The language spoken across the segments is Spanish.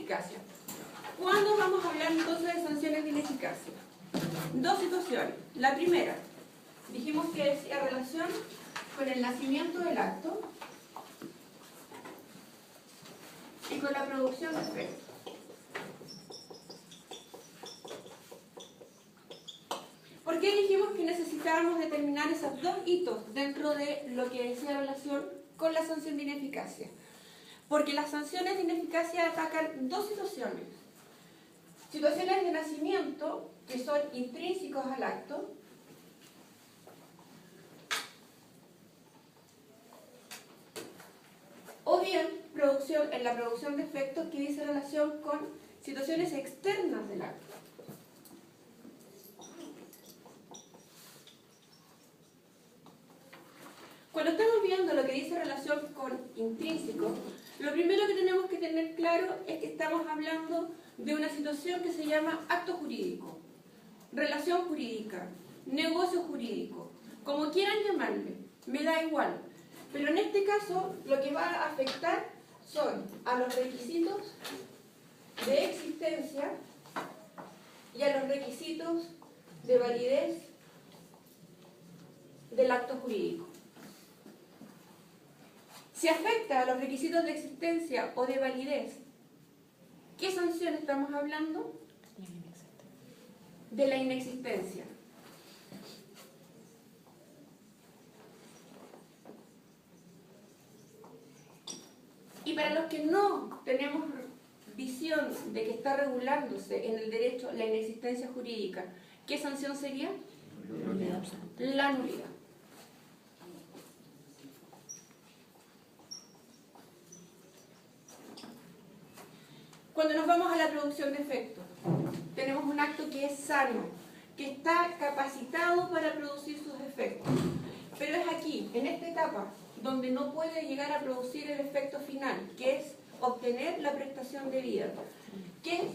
ineficacia. ¿Cuándo vamos a hablar entonces de sanciones de ineficacia? Dos situaciones. La primera, dijimos que decía relación con el nacimiento del acto y con la producción de efectos. ¿Por qué dijimos que necesitábamos determinar esos dos hitos dentro de lo que decía relación con la sanción de ineficacia? Porque las sanciones de ineficacia atacan dos situaciones. Situaciones de nacimiento, que son intrínsecos al acto, o bien en la producción de efectos que dice relación con situaciones externas del acto. Cuando estamos viendo lo que dice relación con intrínseco, lo primero que tenemos que tener claro es que estamos hablando de una situación que se llama acto jurídico, relación jurídica, negocio jurídico, como quieran llamarle, me da igual. Pero en este caso lo que va a afectar son a los requisitos de existencia y a los requisitos de validez del acto jurídico. Si afecta a los requisitos de existencia o de validez, ¿qué sanción estamos hablando? De la inexistencia. Y para los que no tenemos visión de que está regulándose en el derecho la inexistencia jurídica, ¿qué sanción sería? La nulidad. Cuando nos vamos a la producción de efectos, tenemos un acto que es sano, que está capacitado para producir sus efectos. Pero es aquí, en esta etapa, donde no puede llegar a producir el efecto final, que es obtener la prestación debida. ¿Qué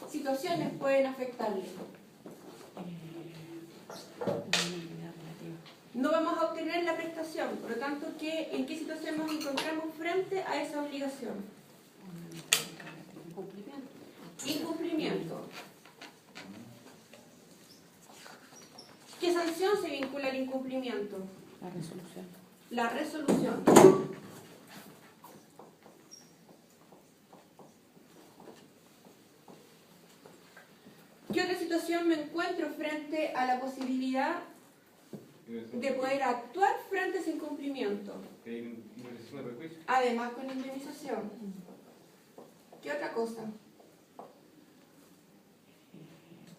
situaciones pueden afectarle? No vamos a obtener la prestación, por lo tanto, ¿en qué situación nos encontramos frente a esa obligación? Incumplimiento. ¿Qué sanción se vincula al incumplimiento? La resolución. La resolución. ¿Qué otra situación me encuentro frente a la posibilidad de poder actuar frente a ese incumplimiento? Además con indemnización. ¿Qué otra cosa?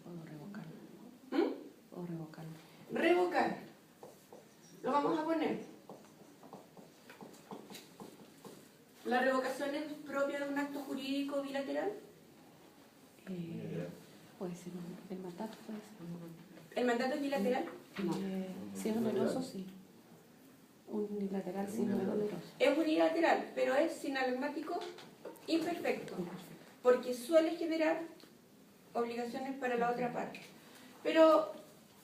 Puedo revocarlo. ¿Mm? O revocarlo. Revocar. Lo vamos a poner. ¿La revocación es propia de un acto jurídico bilateral? Puede ser el mandato, puede ser. ¿El mandato es bilateral? No. Si es oneroso, sí. Unilateral, sí, no es oneroso. Es unilateral, pero es sinalagmático imperfecto, porque suele generar obligaciones para la otra parte. Pero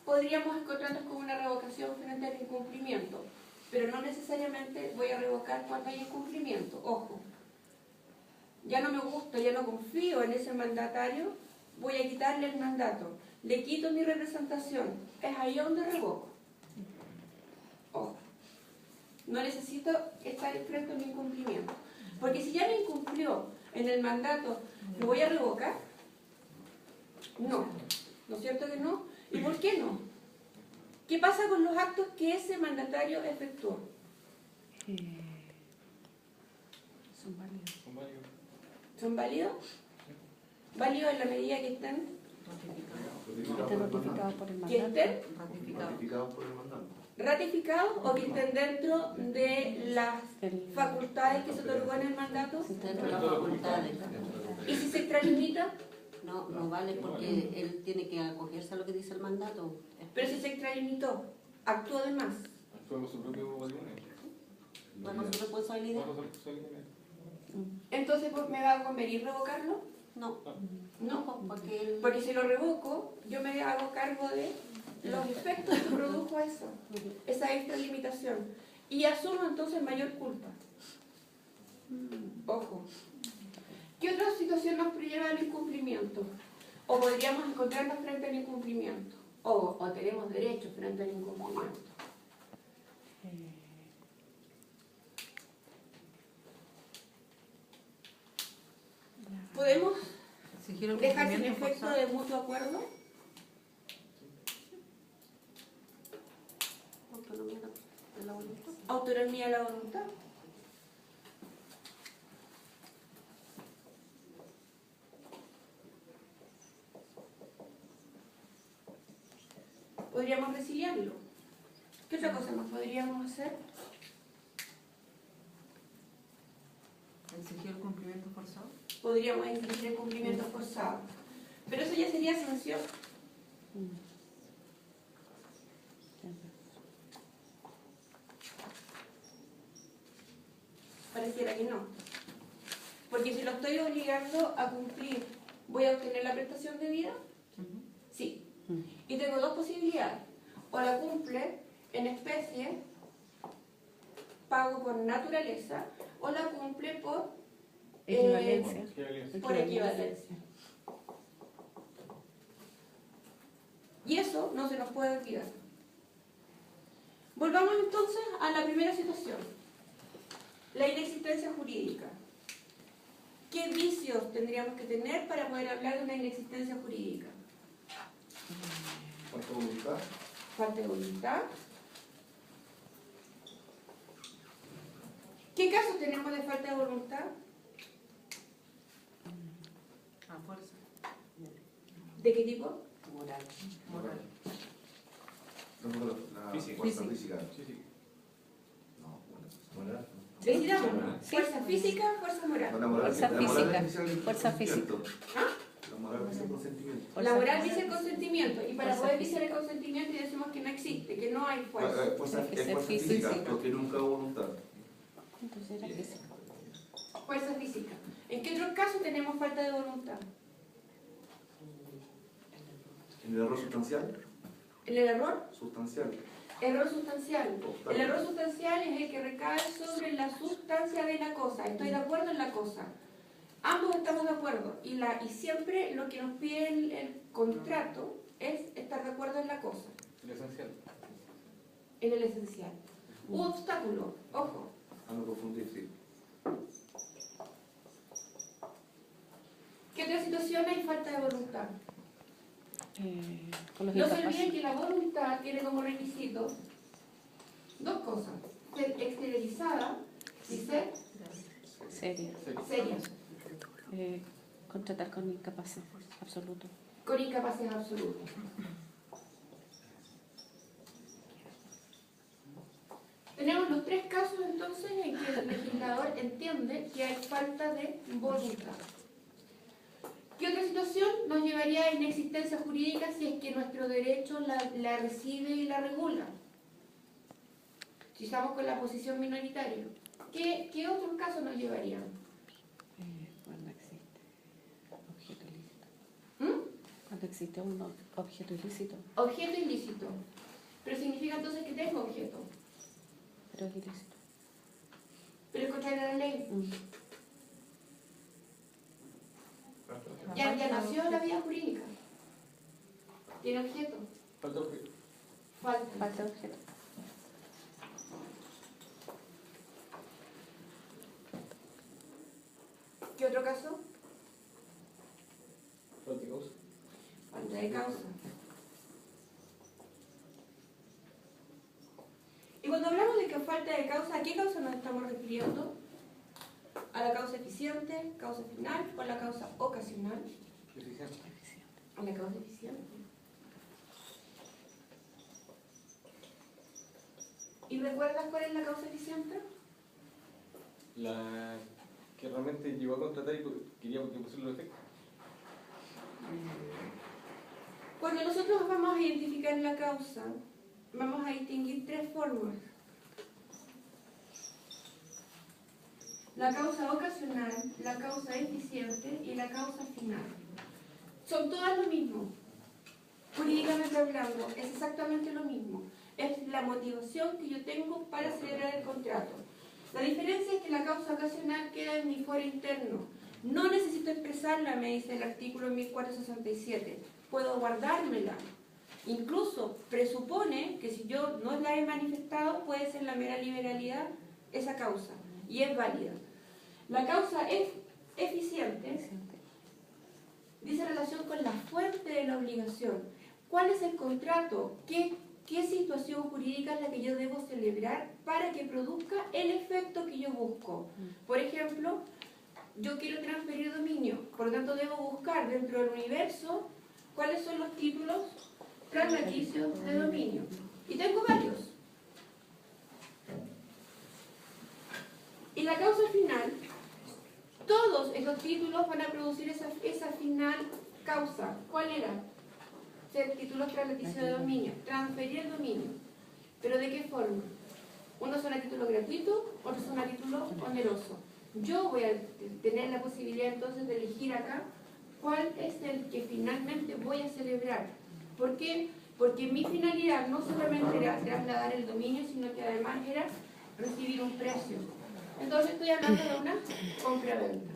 podríamos encontrarnos con una revocación frente al incumplimiento, pero no necesariamente voy a revocar cuando hay incumplimiento. Ojo, ya no me gusta, ya no confío en ese mandatario, voy a quitarle el mandato, le quito mi representación, es ahí donde revoco. Ojo, no necesito estar frente a un incumplimiento, porque si ya me incumplió en el mandato, ¿lo voy a revocar? No, ¿no es cierto que no? ¿Y por qué no? ¿Qué pasa con los actos que ese mandatario efectuó? Son válidos. ¿Son válidos? ¿Válidos en la medida que estén? Están notificados por el ¿Que mandato. estén Ratificados por el mandato. ratificados o que estén dentro de las facultades que se otorgó en el mandato? Dentro de las facultades. ¿Y si se extralimita? No, no vale porque él tiene que acogerse a lo que dice el mandato. Pero si se extralimitó, actuó de más. Bajo su propio patrimonio. Bajo su responsabilidad. Bajo su responsabilidad. Entonces, pues, ¿me va a convenir revocarlo? No, No, porque él... porque si lo revoco, yo me hago cargo de los efectos que produjo eso, esa extralimitación. Y asumo entonces mayor culpa. Ojo. ¿Qué otras situaciones al incumplimiento. O podríamos encontrarnos frente al incumplimiento. O tenemos derechos frente al incumplimiento. ¿Podemos Exigir el dejar sin cumplimiento efecto forzado. de mutuo acuerdo? Autonomía de la voluntad. Autonomía de la voluntad. Podríamos resiliarlo. ¿Qué otra cosa más podríamos hacer? Exigir el cumplimiento forzado. Podríamos exigir el cumplimiento forzado. Pero eso ya sería sanción. Pareciera que no. Porque si lo estoy obligando a cumplir, ¿voy a obtener la prestación de vida? Sí. Y tengo dos posibilidades. O la cumple en especie, pago por naturaleza, o la cumple por Equivalencia. por equivalencia. Y eso no se nos puede olvidar. Volvamos entonces a la primera situación. La inexistencia jurídica. ¿Qué vicios tendríamos que tener para poder hablar de una inexistencia jurídica? Falta de voluntad. Falta de voluntad. ¿Qué casos tenemos de falta de voluntad? A fuerza. ¿De qué tipo? Moral. Moral. La Física. fuerza física. Sí, sí. No, moral. Decidamos. Fuerza física, fuerza moral. La moral, Fuerza la moral física. es el Fuerza consentimiento. ¿Ah? La moral es el consentimiento. La moral dice el consentimiento. Y para Fuerza poder física. decir el consentimiento decimos que no existe, que no hay fuerza. Fuerza, Tiene que es ser fuerza física. física, porque nunca hubo voluntad. Entonces era física. Fuerza física. ¿En qué otros casos tenemos falta de voluntad? En el error sustancial, ¿En el error? sustancial. Error sustancial. El error sustancial es el que recae sobre la sustancia de la cosa. Estoy de acuerdo en la cosa. Ambos estamos de acuerdo. Y siempre lo que nos pide el contrato es estar de acuerdo en la cosa, El esencial. en el esencial. Un obstáculo, ojo. A no confundir, sí. ¿Qué otra situación hay falta de voluntad? Con los No se incapaces. olviden que la voluntad tiene como requisito dos cosas: ser exteriorizada y ser Seria. seria, Contratar con incapaces absolutos. con incapaces absolutos. Tenemos los tres casos entonces en que el legislador entiende que hay falta de voluntad. ¿Qué otra situación nos llevaría a inexistencia jurídica si es que nuestro derecho la recibe y la regula? Si estamos con la posición minoritaria. ¿Qué otros casos nos llevarían? Cuando existe objeto ilícito. ¿Mm? Cuando existe un objeto ilícito, Objeto ilícito. Pero significa entonces que tengo objeto. pero es ilícito. Pero es contrario a la ley. Ya nació la vía jurídica. Tiene objeto. Falta objeto. Falta. Falta de objeto. ¿Qué otro caso? Falta de causa. Falta de causa. Y cuando hablamos de que falta de causa, ¿a qué causa nos estamos refiriendo? ¿A la causa eficiente, causa final o a la causa ocasional? Eficiencia. A la causa eficiente. ¿Y recuerdas cuál es la causa eficiente? La que realmente llegó a contratar y quería que pusiera los efectos. Cuando nosotros vamos a identificar la causa, vamos a distinguir tres formas. La causa ocasional, la causa eficiente y la causa final. Son todas lo mismo. Jurídicamente hablando, es exactamente lo mismo. Es la motivación que yo tengo para celebrar el contrato. La diferencia es que la causa ocasional queda en mi foro interno. No necesito expresarla, me dice el artículo 1467. Puedo guardármela. Incluso presupone que si yo no la he manifestado, puede ser la mera liberalidad esa causa, y es válida. La causa es eficiente, dice relación con la fuente de la obligación. ¿Cuál es el contrato? ¿Qué situación jurídica es la que yo debo celebrar para que produzca el efecto que yo busco? Por ejemplo, yo quiero transferir dominio, por lo tanto debo buscar dentro del universo cuáles son los títulos translaticios de dominio. Y tengo varios. Y la causa final, todos esos títulos van a producir esa final causa. ¿Cuál era? Ser títulos translaticios de dominio, transferir el dominio. ¿Pero de qué forma? Unos son a título gratuito, otros son a título oneroso. Yo voy a tener la posibilidad entonces de elegir acá cuál es el que finalmente voy a celebrar. ¿Por qué? Porque mi finalidad no solamente era trasladar el dominio, sino que además era recibir un precio. Entonces estoy hablando de una compra-venta.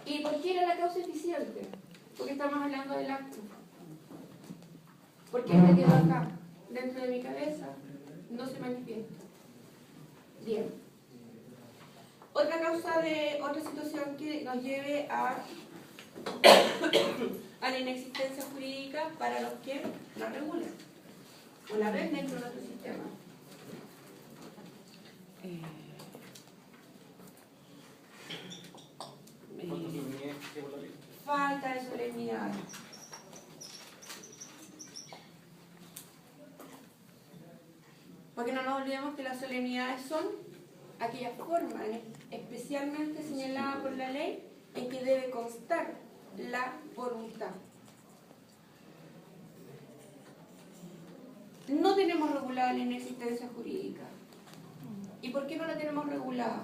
¿Y por qué era la causa eficiente? Porque estamos hablando del acto. Porque este quedó acá, dentro de mi cabeza, no se manifiesta. Bien. Otra situación que nos lleve a la inexistencia jurídica para los que la regulan o la ven dentro de nuestro sistema. ¿Cuánto solemnidad que por la ley? Falta de solemnidad. Porque no nos olvidemos que las solemnidades son aquellas formas especialmente señaladas por la ley en que debe constar la voluntad. No tenemos regulada la inexistencia jurídica. ¿Y por qué no la tenemos regulada?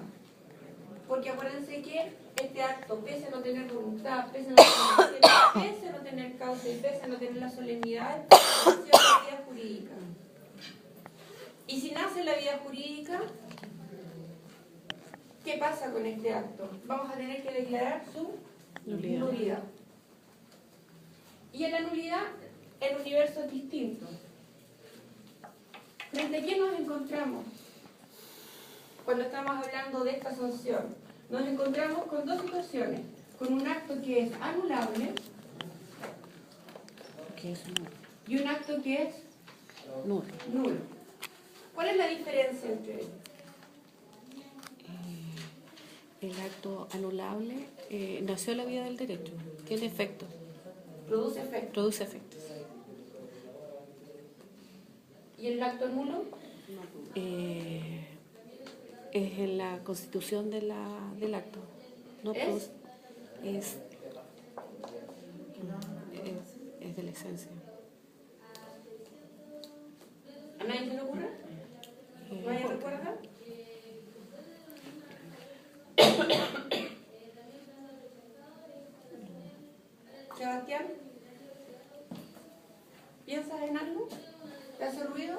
Porque acuérdense que este acto, pese a no tener voluntad, pese a no tener causa y pese a no tener la solemnidad, nació la vida jurídica. Y si nace la vida jurídica, ¿qué pasa con este acto? Vamos a tener que declarar su nulidad. Y en la nulidad, el universo es distinto. ¿Frente a qué nos encontramos cuando estamos hablando de esta sanción? Nos encontramos con dos situaciones. Con un acto que es anulable y un acto que es nulo. ¿Cuál es la diferencia entre ellos? El acto anulable nació la vida del derecho, tiene efecto, Produce efecto. produce efectos. ¿Y el acto nulo? Es en la constitución del acto. No ¿Es? produce, es de la esencia. ¿A nadie se le ocurre? ¿Nadie recuerda? Sebastián, ¿piensas en algo? ¿Te hace ruido?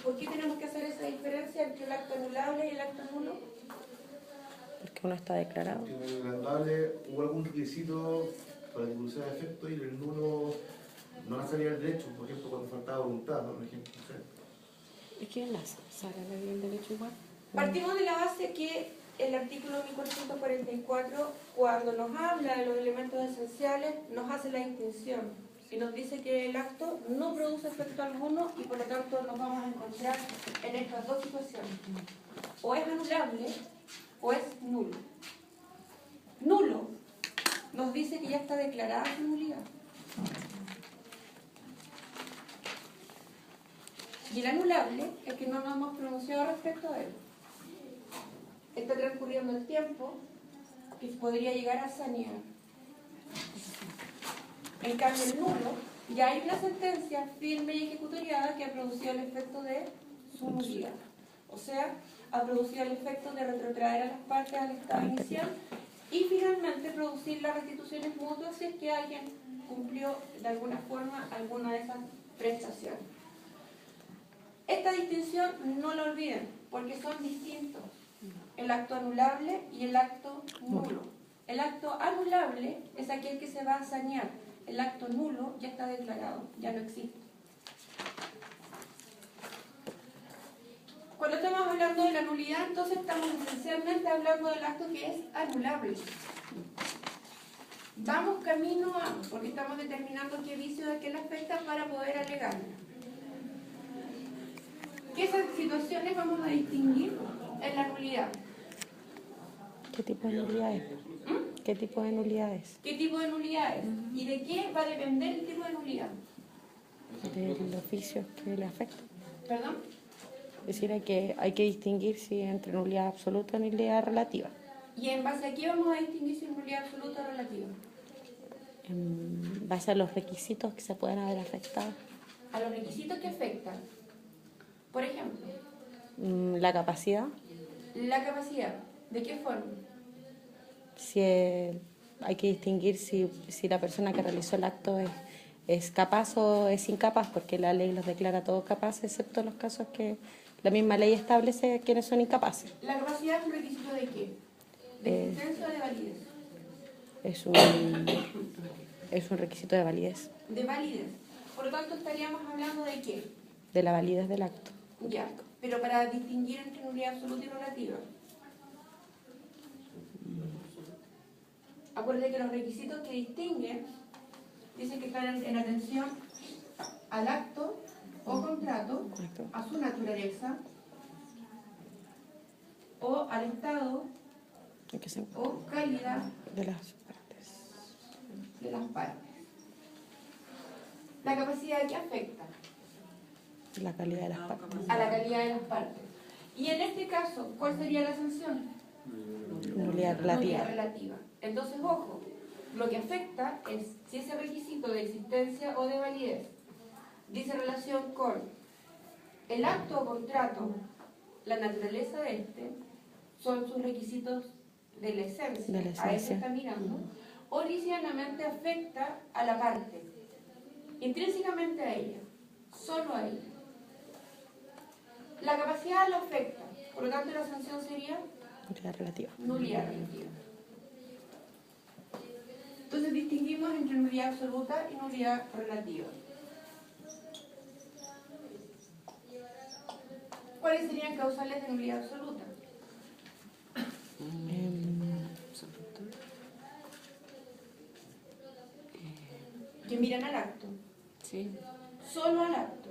¿Por qué tenemos que hacer esa diferencia entre el acto anulable y el acto nulo? Porque uno está declarado. En el anulable hubo algún requisito para que produciera efecto y el nulo no nacería del derecho, por ejemplo, cuando faltaba voluntad, ¿no? Por ejemplo, no sé. ¿Y quién nace? ¿Sara la vida del derecho igual? Partimos de la base que el artículo 1444, cuando nos habla de los elementos esenciales, nos hace la distinción y nos dice que el acto no produce efecto alguno y por lo tanto nos vamos a encontrar en estas dos situaciones. O es anulable o es nulo. Nulo nos dice que ya está declarada su nulidad. Y el anulable es que no nos hemos pronunciado respecto a él. Está transcurriendo el tiempo que podría llegar a sanear. En cambio, el nulo, ya hay una sentencia firme y ejecutoriada que ha producido el efecto de su nulidad. O sea, ha producido el efecto de retrotraer a las partes al estado inicial y finalmente producir las restituciones mutuas si es que alguien cumplió de alguna forma alguna de esas prestaciones. Esta distinción no la olviden. porque son distintos. El acto anulable y el acto nulo. El acto anulable es aquel que se va a sanear. El acto nulo ya está declarado, ya no existe. Cuando estamos hablando de la nulidad, entonces estamos esencialmente hablando del acto que es anulable. Vamos camino a, porque estamos determinando qué vicio de qué le afecta para poder alegarla. ¿Qué situaciones vamos a distinguir en la nulidad? ¿Qué tipo de nulidades? ¿Qué tipo de nulidades? ¿Qué tipo de nulidades? ¿Y de qué va a depender el tipo de nulidad? De los vicios que le afectan. ¿Perdón? Es decir, hay que distinguir si entre nulidad absoluta y nulidad relativa. ¿Y en base a qué vamos a distinguir si es nulidad absoluta o relativa? En base a los requisitos que se pueden haber afectado. A los requisitos que afectan. Por ejemplo, La capacidad, la capacidad. ¿De qué forma? si hay que distinguir si la persona que realizó el acto es capaz o es incapaz, porque la ley los declara todos capaces, excepto los casos que la misma ley establece quienes son incapaces. ¿La capacidad es un requisito de qué? ¿De existencia o de validez? Es un requisito de validez, De validez. Por lo tanto, estaríamos hablando de qué? de la validez del acto. Ya, pero para distinguir entre nulidad absoluta y relativa. Acuérdate que los requisitos que distinguen dicen que están en atención al acto o contrato, a su naturaleza, o al estado ¿En qué se o calidad de las partes? de las partes. La capacidad que afecta La calidad de las partes. a la calidad de las partes. Y en este caso, ¿cuál sería la sanción? Nulidad relativa. Nulidad relativa. Entonces, ojo, lo que afecta es si ese requisito de existencia o de validez dice relación con el acto o contrato, la naturaleza de este, son sus requisitos de la esencia, De la a eso esencia. está mirando, o ligeramente afecta a la parte, intrínsecamente a ella, solo a ella. La capacidad lo afecta, por lo tanto la sanción sería Nulidad relativa. nulidad relativa. Entonces distinguimos entre nulidad absoluta y nulidad relativa. ¿Cuáles serían causales de nulidad absoluta? Que miran al acto, Sí. solo al acto,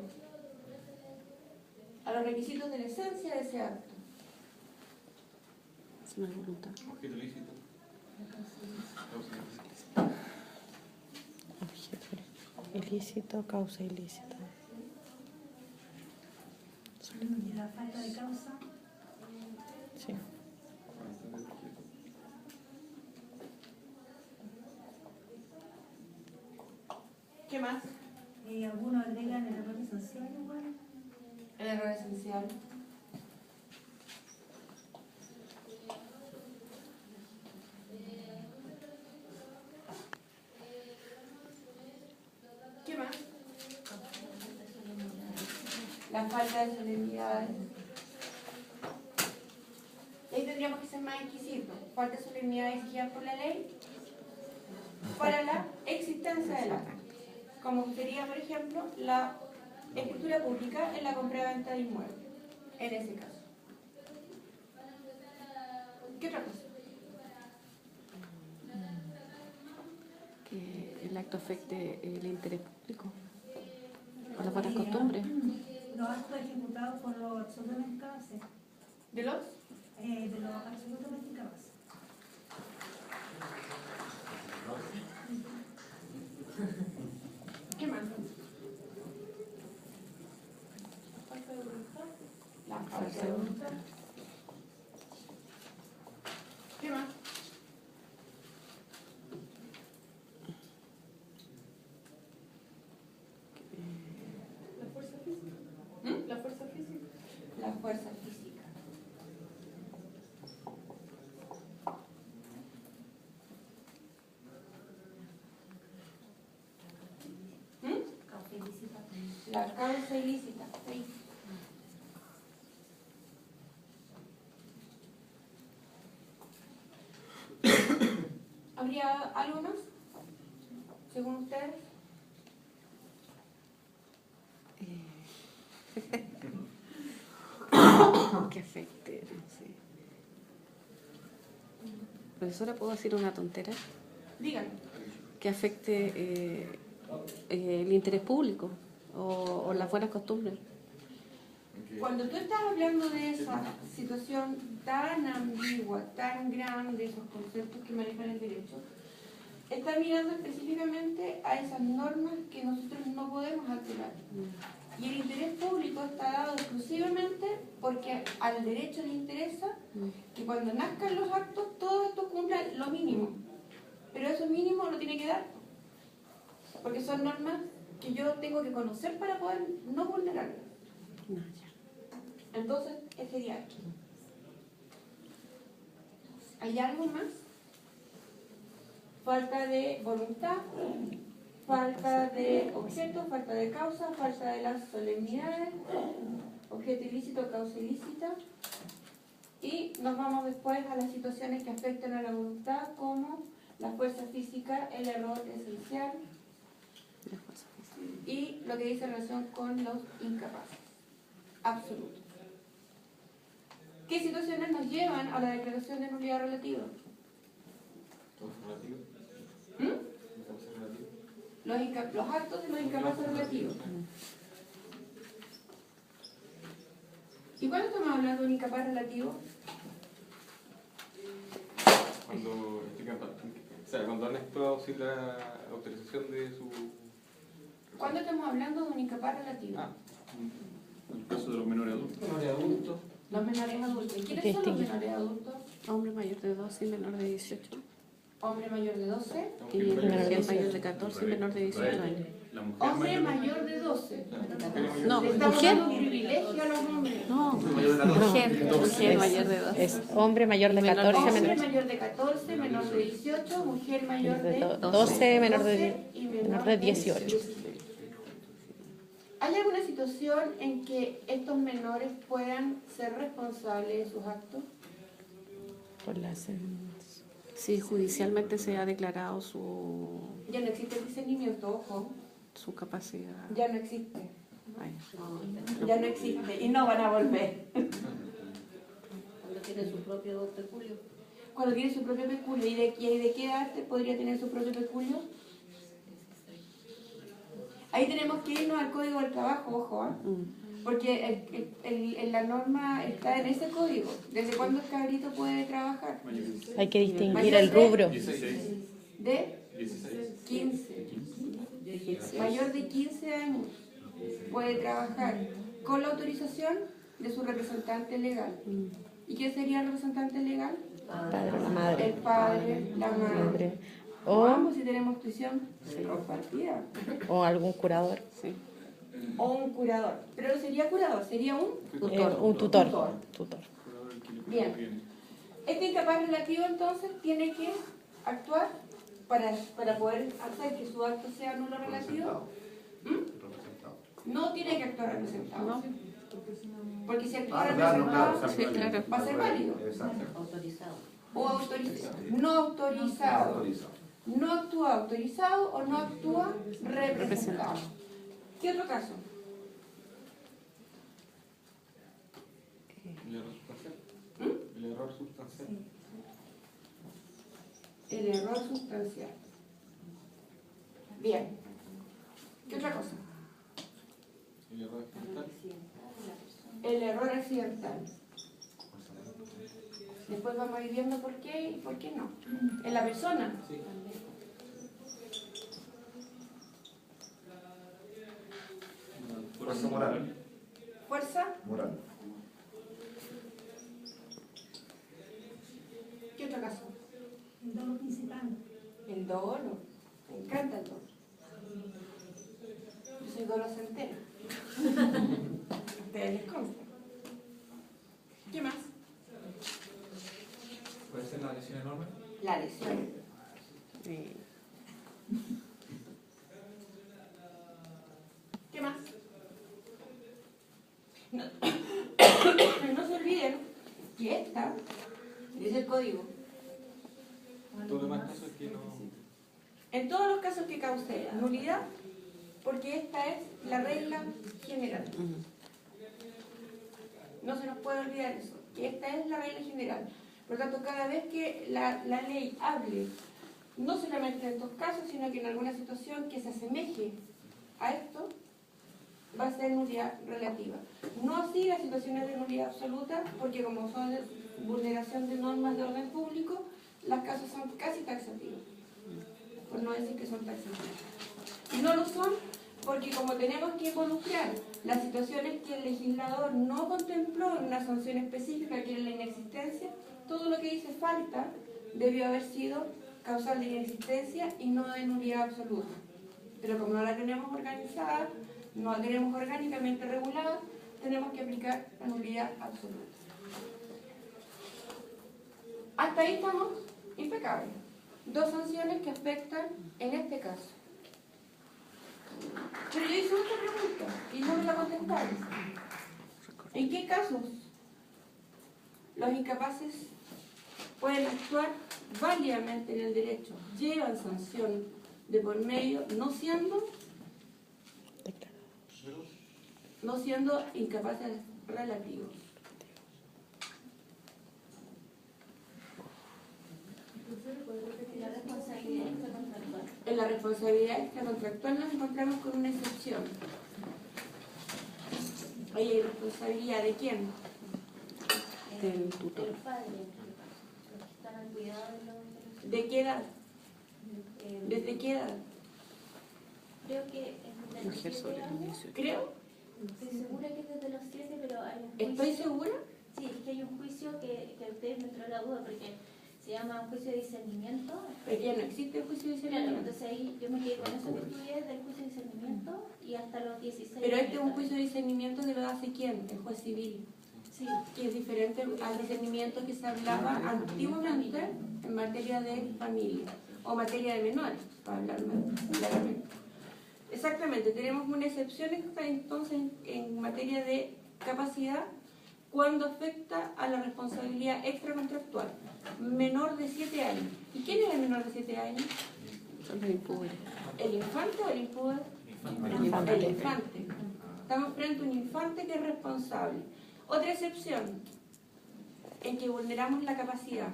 a los requisitos de la esencia de ese acto. Es una voluntad. Objeto lícito. Objeto ilícito, causa ilícita. La falta de causa. Sí. ¿Qué más? Algunos agregan el error esencial igual. El error esencial. ¿Qué más? La falta de solemnidades. Y ahí tendríamos que ser más exquisitos. Falta de solemnidad exigida por la ley para la existencia del acto. Como sería, por ejemplo, la escritura pública en la compra-venta de inmuebles, en ese caso. ¿Qué otra cosa? Que el acto afecte el interés público o las buenas costumbres. Los actos ejecutados por los absolutamente incapaces. ¿De los? De los absolutamente incapaces. ¿Qué más? Falta de voluntad. La falta de voluntad. ¿Qué más? La fuerza física. La fuerza física. La fuerza física. Causa ilícita. La causa ilícita. Sí. ¿Habría algo más? Según ustedes. Que afecte, no sé. Profesora, ¿puedo decir una tontera? Díganme. Que afecte el interés público o las buenas costumbres. Cuando tú estás hablando de esa situación tan ambigua, tan grande, esos conceptos que manejan el derecho, estás mirando específicamente a esas normas que nosotros no podemos alterar. Y el interés público está dado exclusivamente porque al derecho le interesa que cuando nazcan los actos, todo esto cumpla lo mínimo. Pero eso mínimo lo tiene que dar, porque son normas que yo tengo que conocer para poder no vulnerarlas. Entonces, ese sería esto. ¿Hay algo más? Falta de voluntad, falta de objeto, falta de causa, falta de las solemnidades, objeto ilícito, causa ilícita. Y nos vamos después a las situaciones que afectan a la voluntad, como la fuerza física, el error esencial y lo que dice en relación con los incapaces absolutos. ¿Qué situaciones nos llevan a la declaración de nulidad relativa? Los actos de los incapaces relativos. ¿Y cuándo estamos hablando de un incapaz relativo? Cuando han actuado sin la autorización de su... ¿Cuándo estamos hablando de un incapaz relativo? En el caso de los menores adultos. Menores adultos. Los menores adultos. ¿Quiénes son los menores adultos? Hombre mayor de 12 y menor de 18. Hombre mayor de 12. Y mujer mayor de 14 y menor de 18 años. La mujer Hombre mayor de 12. No, Le estamos mujer. dando un privilegio a los hombres. No, mujer mayor de 12. Es hombre mayor de 14, Hombre menor mayor de 14, menor de 18, mujer mayor de de 12, menor de 12 y menor de 18. ¿Hay alguna situación en que estos menores puedan ser responsables de sus actos? Por las... Sí, judicialmente se ha declarado su Ya no existe el discernimiento, ojo. capacidad. Ya no existe. Ay, Ya no existe. Y no van a volver. Cuando tiene su propio peculio. Cuando tiene su propio peculio. ¿Y de qué edad podría tener su propio peculio? Ahí tenemos que irnos al Código del Trabajo, ojo, ¿eh? Porque la norma está en ese código. ¿Desde cuándo el cabrito puede trabajar? Hay que distinguir Mayor el de- rubro. De 15. Mayor de 15 años puede trabajar con la autorización de su representante legal. ¿Y quién sería el representante legal? Padre o la madre. El padre, la madre. O ambos si tenemos tuición compartida. O algún curador. Sí. O un curador. Pero no sería curador, sería un Un tutor. Tutor. Bien. Este incapaz relativo entonces tiene que actuar para poder hacer que su acto sea nulo relativo. Representado. No tiene que actuar representado. No. Porque si actúa Claro, representado Sí, claro. va a ser válido. Exacto. Autorizado. O autorizado. No autorizado. Autorizado. No actúa autorizado o no actúa representado. ¿Qué otro caso? El error sustancial. El error sustancial. El error sustancial. Bien. ¿Qué otra cosa? El error accidental. El error accidental. Después vamos a ir viendo por qué y por qué no. En la persona. Sí. Fuerza moral. Fuerza. Moral. ¿Qué otro caso? El dolo principal. El dolo. Me encanta el dolo. Yo soy dolo centeno. A ustedes les consta. ¿Qué más? ¿Puede ser la lesión enorme? La lesión. ¿Qué más? No, no se olviden que esta es el código. Todo lo demás casos que no. En todos los casos que cause nulidad, porque esta es la regla general. No se nos puede olvidar eso, que esta es la regla general. Por lo tanto, cada vez que la ley hable, no solamente en estos casos, sino que en alguna situación que se asemeje a esto, va a ser nulidad relativa. No así las situaciones de nulidad absoluta, porque como son de vulneración de normas de orden público, las casos son casi taxativos, por no decir que son taxativos. Y no lo son porque como tenemos que involucrar las situaciones que el legislador no contempló en una sanción específica, que es la inexistencia, todo lo que dice falta debió haber sido causal de inexistencia y no de nulidad absoluta. Pero como no la tenemos organizada, no la tenemos orgánicamente regulada, tenemos que aplicar la nulidad absoluta. Hasta ahí estamos impecables. Dos sanciones que afectan en este caso. Pero yo hice otra pregunta y no me la contestaron. ¿En qué casos los incapaces pueden actuar válidamente en el derecho? Llevan sanción de por medio, no siendo incapaces relativos. En la responsabilidad extracontractual nos encontramos con una excepción. Oye, ¿responsabilidad de quién? Del tutor. Del padre, los que están al cuidado de los... ¿De qué edad? ¿Desde qué edad? Creo que es desde los Mujer 7 sobre años. 18. Creo. Estoy segura que es desde los 7, pero hay un juicio... ¿Estoy segura? Sí, es que hay un juicio que a ustedes me entró la duda porque se llama un juicio de discernimiento. Pero ya no existe el juicio de Claro, discernimiento. entonces ahí yo me quedé con eso que estudié del juicio de discernimiento y hasta los 16 Pero este es un años. juicio de discernimiento que lo hace ¿quién? El juez civil. Sí, Que es diferente al discernimiento que se hablaba antiguamente en materia de familia o materia de menores, para hablar más claramente. Exactamente, tenemos una excepción entonces en materia de capacidad cuando afecta a la responsabilidad extracontractual, menor de 7 años. ¿Y quién es el menor de 7 años? Son los impúberes. ¿El infante o el impúber? Infante. El infante. Estamos frente a un infante que es responsable. Otra excepción, en que vulneramos la capacidad,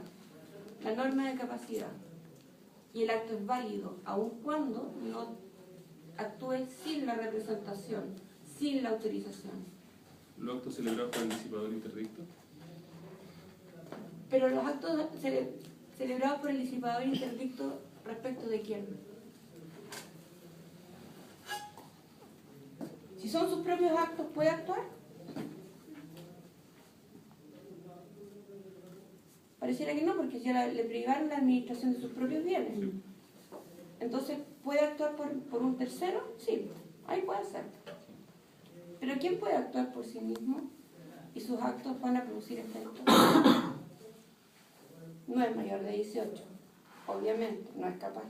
la norma de capacidad, y el acto es válido, aun cuando no actúe sin la representación, sin la autorización. ¿Los actos celebrados por el disipador interdicto? Pero los actos celebrados por el disipador interdicto, ¿respecto de quién? Si son sus propios actos, ¿puede actuar? Pareciera que no, porque ya le privaron la administración de sus propios bienes. Entonces, ¿puede actuar por un tercero? Sí, ahí puede ser. Pero ¿quién puede actuar por sí mismo? Y sus actos van a producir efectos. No es mayor de 18, obviamente, no es capaz.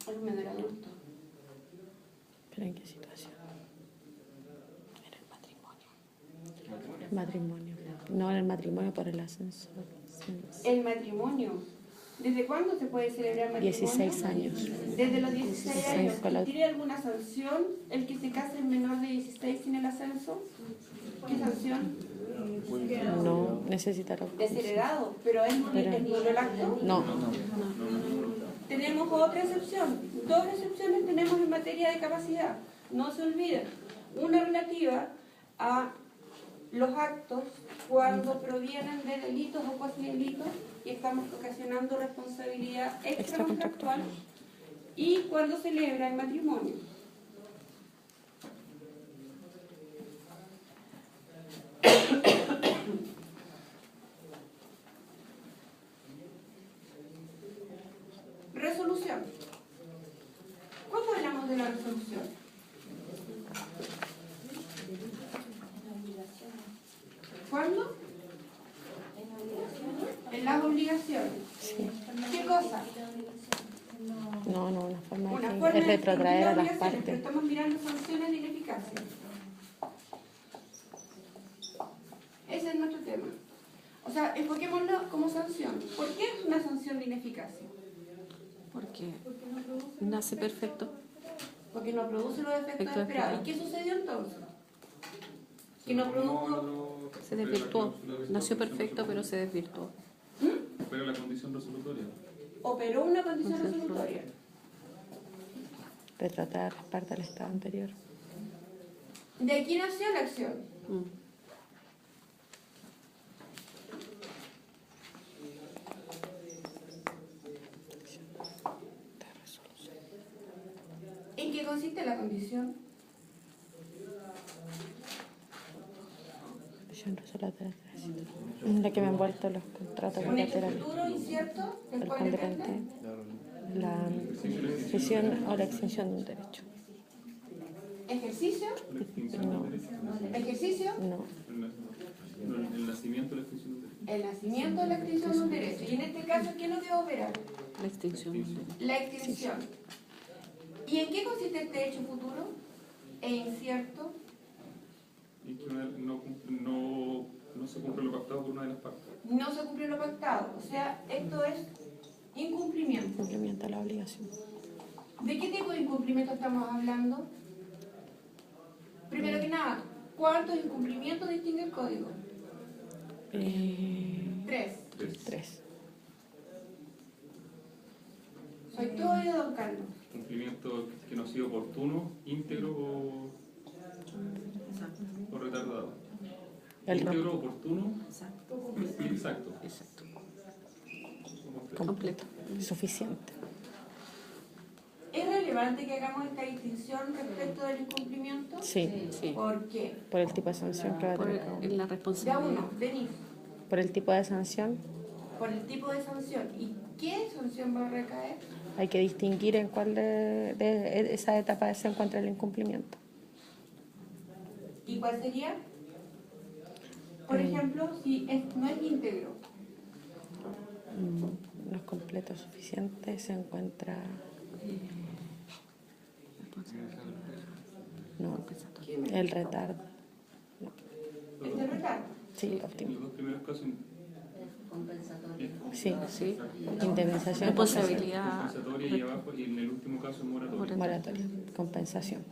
Es menor adulto. ¿Pero en qué situación? En el matrimonio. El matrimonio. No, en el matrimonio por el ascenso. El matrimonio. ¿Desde cuándo se puede celebrar matrimonio? 16 años. Desde los 16 años. con la- ¿Tiene alguna sanción el que se case en menor de 16 sin el ascenso? ¿Qué sanción? No necesitará. Desheredado. ¿Pero es nulo el acto? No. Tenemos otra excepción. Dos excepciones tenemos en materia de capacidad. No se olviden. Una relativa a los actos cuando provienen de delitos o cuasi delitos y estamos ocasionando responsabilidad extracontractual y cuando celebra el matrimonio. Resolución. ¿Cuándo hablamos de la resolución? ¿Cuándo? En las obligaciones. Sí. ¿Qué cosa? No, una forma Una de forma es de retrotraer a las obligaciones, pero partes. estamos mirando sanciones de ineficacia. Ese es nuestro tema. O sea, sea, enfoquémoslo como sanción. ¿Por qué es una sanción de ineficacia? Porque nace perfecto. Porque no produce los efectos Efectos esperados. ¿Y qué sucedió entonces? Que no produjo... Se desvirtuó. Nació perfecto, pero se desvirtuó. Pero la condición resolutoria. Operó una condición resolutoria. Retratar parte del estado anterior. De aquí nació la acción. ¿En qué consiste la condición? La que me ha envuelto los contratos Un hecho bilaterales. futuro incierto del El cual cual depende depende la extinción o la extinción de un derecho. ejercicio, La extinción del derecho. ejercicio, No. El nacimiento de la extinción del derecho. el nacimiento de la extinción de un derecho. Y en este caso, ¿qué es lo que va a operar? La extinción de un derecho. La extinción. ¿Y en qué consiste este hecho futuro e incierto? Y que no se cumple lo pactado por una de las partes. No se cumplió lo pactado. O sea, esto es incumplimiento. Cumplimiento de la obligación. ¿De qué tipo de incumplimiento estamos hablando? Primero que nada, ¿cuántos incumplimientos distingue el código? 3. 3. Soy todo oído, don Carlos. Cumplimiento que no ha sido oportuno, íntegro o retardado. El Íntegro, oportuno y exacto. Exacto. Completo. Suficiente. ¿Es relevante que hagamos esta distinción respecto del incumplimiento? Sí. ¿Por qué? Por el tipo de sanción que va a tener cada uno. la Ya responsabilidad. uno, venís. Por el tipo de sanción Por el tipo de sanción. ¿Y qué sanción va a recaer? hay que distinguir en cuál de esa etapa se encuentra el incumplimiento. ¿Y cuál sería? Por ejemplo, si no es íntegro. No es completo suficiente, se encuentra... No, el retardo. ¿Es de retardo? Sí, En óptimo. los dos primeros casos, Compensatorio. Sí. Indemnización. Responsabilidad. compensatoria y abajo, y en el último caso, moratoria. Moratoria. Compensación.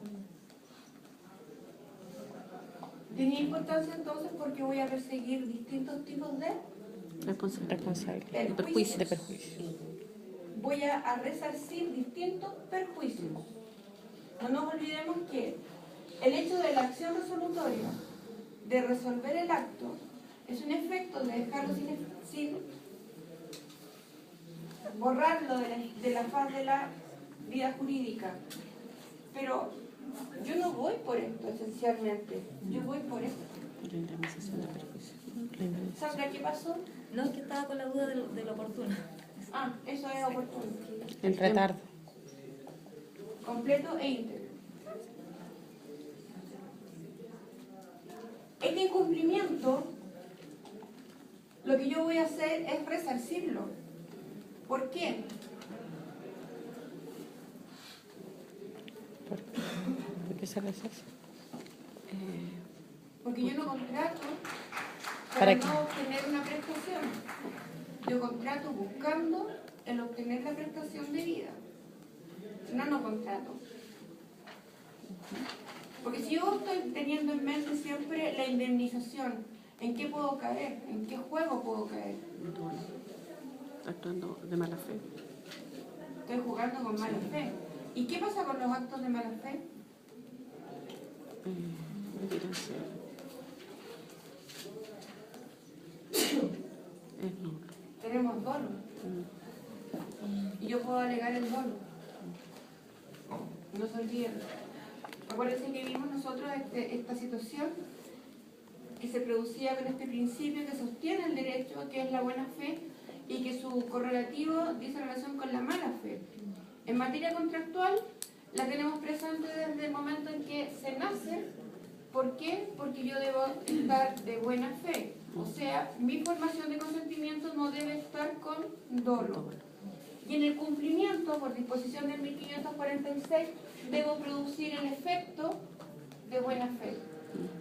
Tenía importancia entonces porque voy a perseguir distintos tipos de Responsabilidad. perjuicios. De perjuicio. Voy a resarcir distintos perjuicios. No nos olvidemos que el hecho de la acción resolutoria, de resolver el acto, es un efecto de dejarlo sin borrarlo de la faz de la vida jurídica. Pero yo no voy por esto esencialmente, yo voy por esto. La indemnización de perjuicio. Sandra, ¿qué pasó? No, es que estaba con la duda de lo oportuno. Ah, eso es oportuno. El retardo. Completo e íntegro. Este incumplimiento, lo que yo voy a hacer es resarcirlo. ¿Por qué? ¿Por qué se resarce? Porque yo no contrato ¿Para para qué? no obtener una prestación. Yo contrato buscando el obtener la prestación de vida. Si no, no contrato. Porque si yo estoy teniendo en mente siempre la indemnización, ¿en qué puedo caer? ¿En qué juego puedo caer? Actuando de mala fe. Estoy jugando con mala fe. ¿Y qué pasa con los actos de mala fe? Tenemos dolo. Y yo puedo alegar el dolo. No se olviden. Acuérdense que vimos nosotros esta situación que se producía con este principio que sostiene el derecho, que es la buena fe, y que su correlativo dice relación con la mala fe. En materia contractual, la tenemos presente desde el momento en que se nace. ¿Por qué? Porque yo debo estar de buena fe. O sea, mi formación de consentimiento no debe estar con dolo. Y en el cumplimiento, por disposición del 1546, debo producir el efecto de buena fe.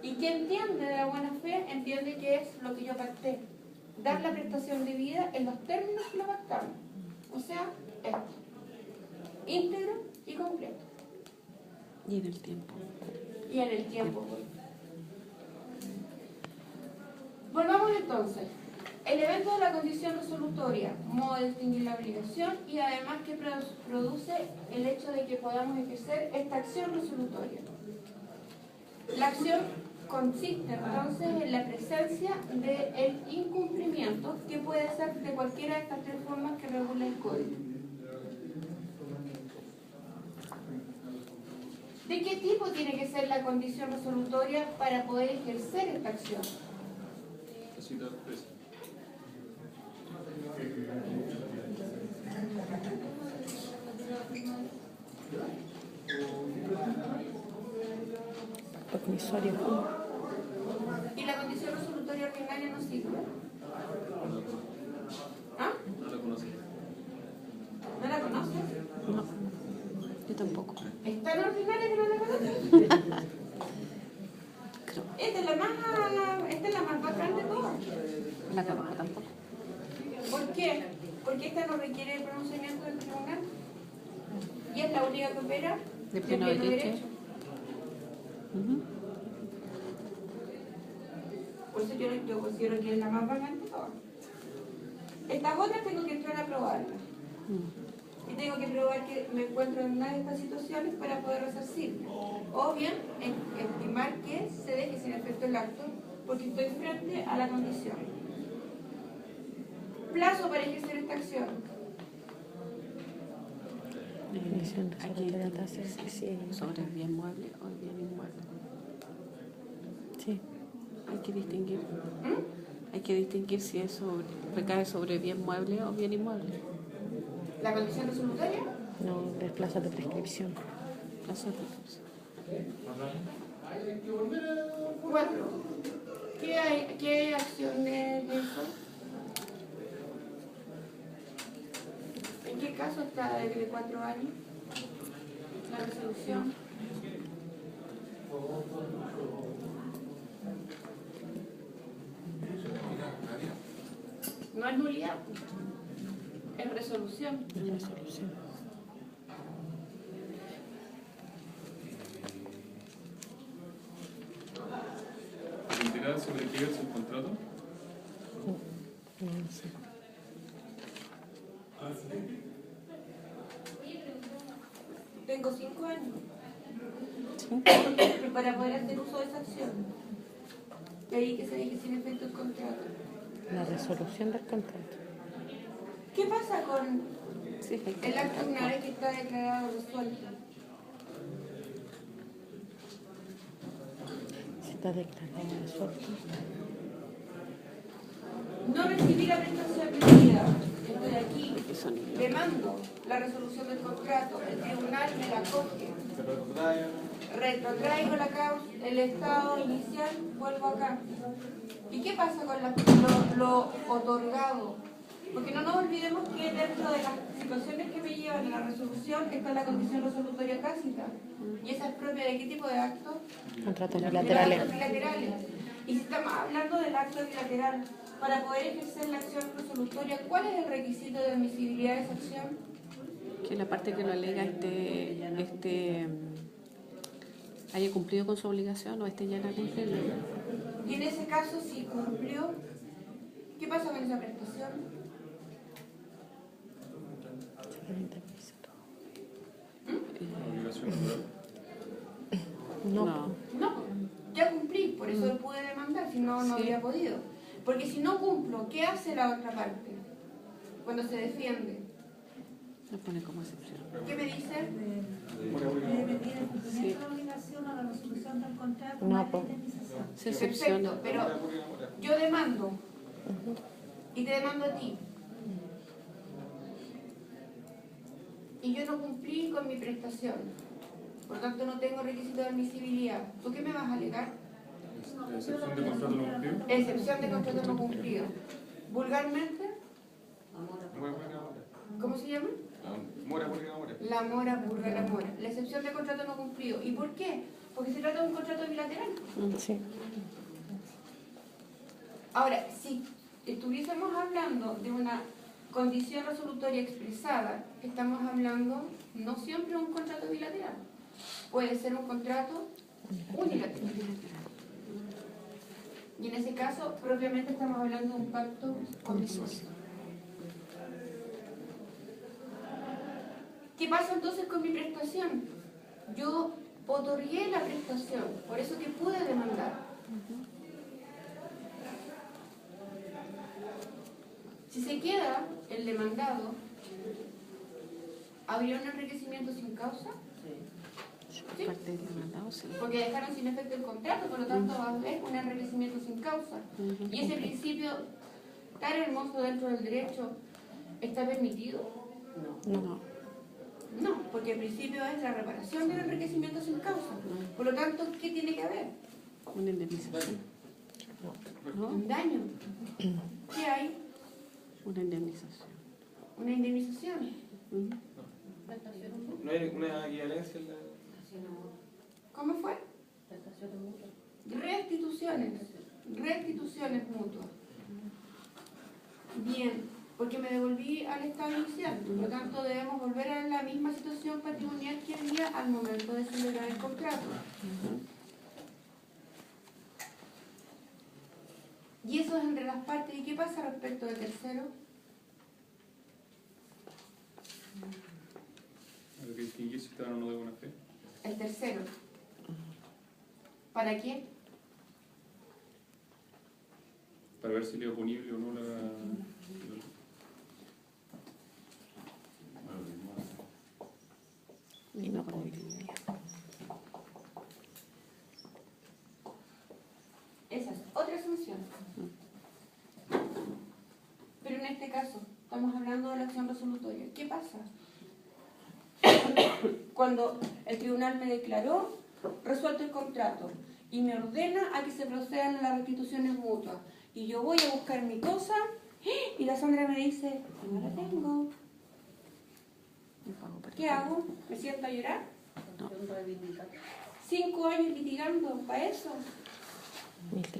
¿Y qué entiende de la buena fe? Entiende que es lo que yo pacté. dar la prestación de vida en los términos que lo pactamos. O sea, esto. Íntegro y completo. Y en el tiempo. Y en el tiempo. Volvamos entonces. El evento de la condición resolutoria, modo de distinguir la obligación y además que produce el hecho de que podamos ejercer esta acción resolutoria. La acción consiste entonces en la presencia del incumplimiento, que puede ser de cualquiera de estas tres formas que regula el código. ¿De qué tipo tiene que ser la condición resolutoria para poder ejercer esta acción? La cita expresa. Permisorio. ¿Y la condición resolutoria ordinaria no sirve? ¿Ah? No lo conocí. ¿No la conoces? No, yo tampoco. ¿Es tan ordinaria que no la conoces? Esta es la más bacán de todas. La conozco tampoco. ¿Por qué? Porque esta no requiere el pronunciamiento del tribunal y es la única que opera De pleno derecho. Por eso yo considero que es la más bacán de todas. Estas otras tengo que entrar a probarlas. Y tengo que probar que me encuentro en una de estas situaciones para poder resarcirme. O bien estimar que se deje sin efecto el acto porque estoy frente a la condición. Plazo para ejercer esta acción. Sobre el bien mueble o el bien inmueble. Sí, hay que distinguir. Hay que distinguir si es recae sobre bien mueble o bien inmueble. ¿La condición resolutoria? No, es plazo de prescripción. Plazo de prescripción. 4. ¿Qué acción de eso? ¿En qué caso está de 4 años? La resolución. No es nulidad, es resolución. ¿Literal sobre qué es el contrato? No sé. Tengo 5 años Sí. para poder hacer uso de esa acción. De ahí que se deje sin efecto el contrato. La resolución del contrato. ¿Qué pasa con Sí, el acto una vez que está declarado resuelto? si está declarado resuelto. No recibí la prestación debida. Estoy aquí. Eso ni Demando la resolución del contrato. El tribunal me la coge. Retrotraigo la causa, el estado inicial, vuelvo acá. ¿Y qué pasa con lo otorgado? Porque no nos olvidemos que dentro de las situaciones que me llevan a la resolución está la condición resolutoria tácita. ¿Y esa es propia de qué tipo de acto? contratos De los bilaterales. actos bilaterales. Y si estamos hablando del acto bilateral, para poder ejercer la acción resolutoria, ¿cuál es el requisito de admisibilidad de esa acción? Que la parte que lo alega haya cumplido con su obligación o esté ya la cumpliendo. Y en ese caso, si cumplió, ¿qué pasa con esa prestación? Obligación natural. No. No, ya cumplí, por eso lo pude demandar, si no, no Sí. había podido. Porque si no cumplo, ¿qué hace la otra parte cuando se defiende? Lo pone como excepción. ¿Qué me dice? Debe pedir el cumplimiento de la obligación o la resolución del contrato, No, más la po. indemnización. Se excepciona. Perfecto, pero yo demando y te demando a ti. Y yo no cumplí con mi prestación. Por tanto, no tengo requisito de admisibilidad. ¿Tú qué me vas a alegar? La excepción de contrato no cumplido. Excepción de contrato no cumplido. Vulgarmente, ¿cómo se llama? Mora, mora, mora. La mora, burra, la mora. La excepción de contrato no cumplido. ¿Y por qué? Porque se trata de un contrato bilateral. Sí. Ahora, si estuviésemos hablando de una condición resolutoria expresada, estamos hablando no siempre de un contrato bilateral, puede ser un contrato unilateral. Y en ese caso, propiamente estamos hablando de un pacto condicional. ¿Qué pasa entonces con mi prestación? Yo otorgué la prestación, por eso que pude demandar. Si se queda el demandado, ¿habría un enriquecimiento sin causa? Sí. Porque dejaron sin efecto el contrato, por lo tanto va a haber un enriquecimiento sin causa. Y ese principio tan hermoso dentro del derecho, ¿está permitido? No. No, porque el principio es la reparación del enriquecimiento sin causa. Por lo tanto, ¿qué tiene que haber? Una indemnización. Un daño. ¿Qué hay? Una indemnización. Una indemnización. ¿No hay una equivalencia en la...? ¿Cómo fue? Restituciones mutuas. Bien, porque me devolví al estado inicial. Por lo tanto, debemos volver a la misma situación patrimonial que había al momento de celebrar el contrato. Y eso es entre las partes. ¿Y qué pasa respecto del tercero? Hay que distinguir si está o no de buena fe. El tercero. ¿Para qué? Para ver si le es oponible o no la... Esa es otra sanción. Pero en este caso, estamos hablando de la acción resolutoria. ¿Qué pasa? Cuando el tribunal me declaró resuelto el contrato y me ordena a que se procedan las restituciones mutuas, y yo voy a buscar mi cosa y la Sandra me dice, no la tengo. ¿Qué hago? ¿Me siento a llorar? 5 años litigando para eso.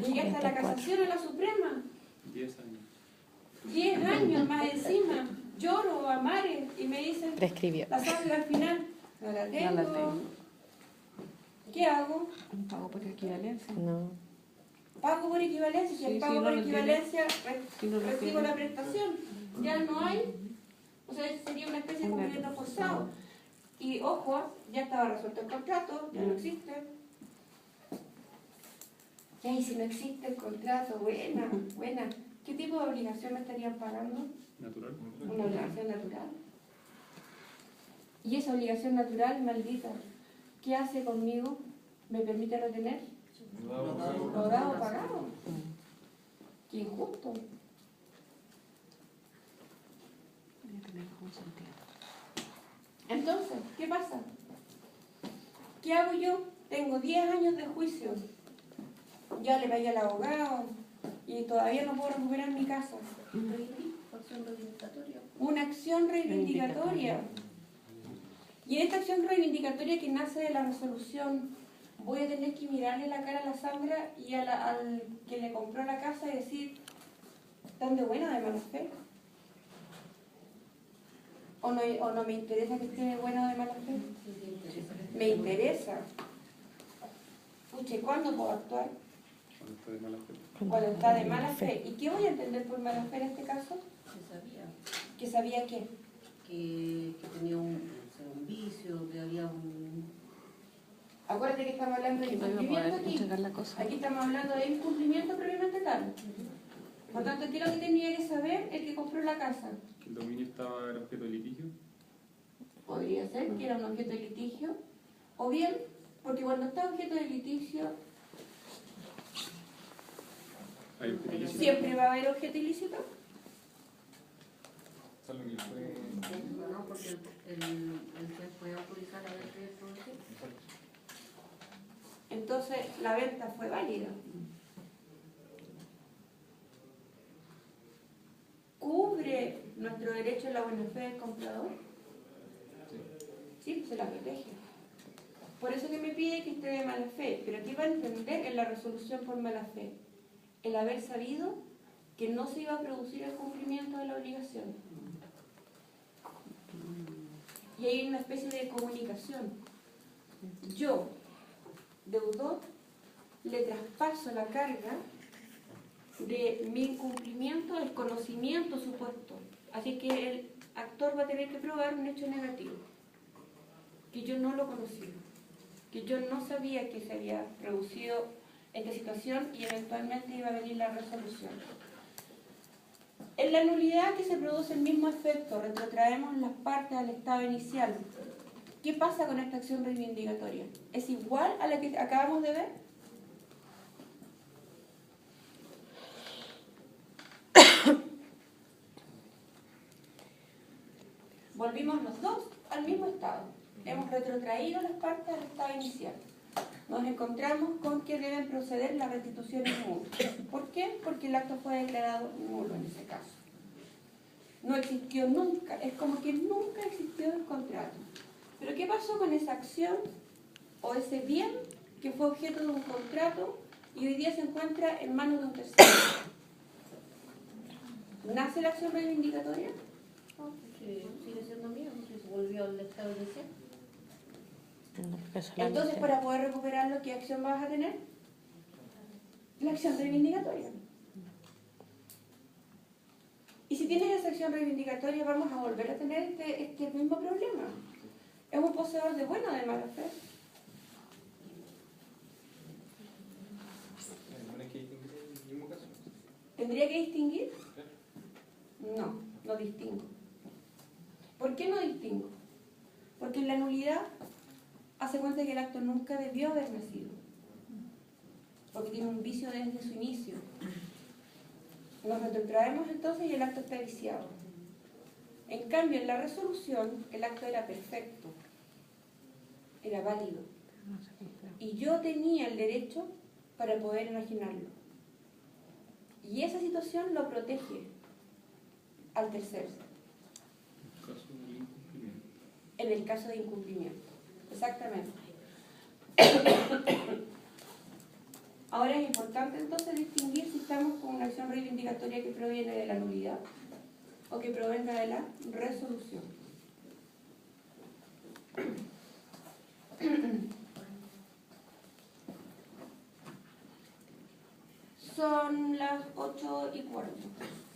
Llegué hasta la casación a la Suprema. 10 años. 10 años más encima. Lloro a mares y me dicen, Prescribió. la Sandra al final, no la tengo. ¿Qué hago? Un pago por equivalencia. No. Pago por equivalencia. Si el pago por equivalencia, recibo la prestación. Ya no hay. O sea, sería una especie de cumplimiento forzado. Y ojo, ya estaba resuelto el contrato, ya no existe. Y si no existe el contrato, buena. ¿Qué tipo de obligación me estarían pagando? Natural. Una obligación natural. Y esa obligación natural, maldita, ¿qué hace conmigo? ¿Me permite retener? Lo dado pagado. Qué injusto. Entonces, ¿qué pasa? ¿Qué hago yo? Tengo 10 años de juicio. Ya le pagué al abogado y todavía no puedo recuperar mi casa. Una acción reivindicatoria. Y en esta acción reivindicatoria que nace de la resolución, voy a tener que mirarle la cara a la Sandra y al que le compró la casa y decir, ¿tan de buena de mala fe? ¿O no me interesa que esté de buena o de mala fe? Me interesa. Puche, ¿cuándo puedo actuar? Cuando está de mala fe. Cuando está de mala fe. ¿Y qué voy a entender por mala fe en este caso? ¿Que sabía qué? Que tenía un vicio, que había un... Acuérdate que estamos hablando de que no iba a incumplimiento poder aquí. entregar la cosa. Aquí estamos hablando de incumplimiento propiamente tal. Por tanto, ¿qué es lo que tenía que saber el que compró la casa? Que el dominio estaba en objeto de litigio. Podría ser que era un objeto de litigio. O bien, porque cuando está objeto de litigio, Hay objeto ilícito. siempre va a haber objeto ilícito. Salvo que fue... No, porque el juez puede autorizar a ver qué es todo eso. Entonces, la venta fue válida. ¿Cubre nuestro derecho a la buena fe del comprador? Sí, se la protege. Por eso que me pide que esté de mala fe. Pero ¿qué va a entender en la resolución por mala fe? El haber sabido que no se iba a producir el cumplimiento de la obligación. Y hay una especie de comunicación. Yo, deudor, le traspaso la carga de mi incumplimiento, el conocimiento supuesto. Así que el actor va a tener que probar un hecho negativo, que yo no lo conocía, que yo no sabía que se había producido esta situación y eventualmente iba a venir la resolución. En la nulidad que se produce el mismo efecto, retrotraemos las partes al estado inicial. ¿Qué pasa con esta acción reivindicatoria? ¿Es igual a la que acabamos de ver? Volvimos los dos al mismo estado. Hemos retrotraído las partes al estado inicial. Nos encontramos con que deben proceder la restitución en nulo. ¿Por qué? Porque el acto fue declarado nulo en ese caso. No existió nunca, es como que nunca existió el contrato. Pero ¿qué pasó con esa acción o ese bien que fue objeto de un contrato y hoy día se encuentra en manos de un tercero? ¿Nace la acción reivindicatoria? Sigue siendo mío, si se volvió al estado inicial. Entonces, para poder recuperarlo, ¿qué acción vas a tener? La acción reivindicatoria. Y si tienes esa acción reivindicatoria, vamos a volver a tener este mismo problema. Es un poseedor de buena o de mala fe. ¿Tendría que distinguir? No, no distingo. ¿Por qué no distingo? Porque en la nulidad hace cuenta que el acto nunca debió haber nacido. Porque tiene un vicio desde su inicio. Nos retrotraemos entonces y el acto está viciado. En cambio, en la resolución, el acto era perfecto. Era válido. Y yo tenía el derecho para poder enajenarlo. Y esa situación lo protege al tercero. En el caso de incumplimiento. Exactamente. Ahora es importante entonces distinguir si estamos con una acción reivindicatoria que proviene de la nulidad o que provenga de la resolución. Son las 8:15.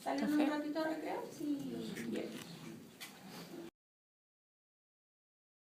¿Salen un ratito a recrear? Sí. Bien.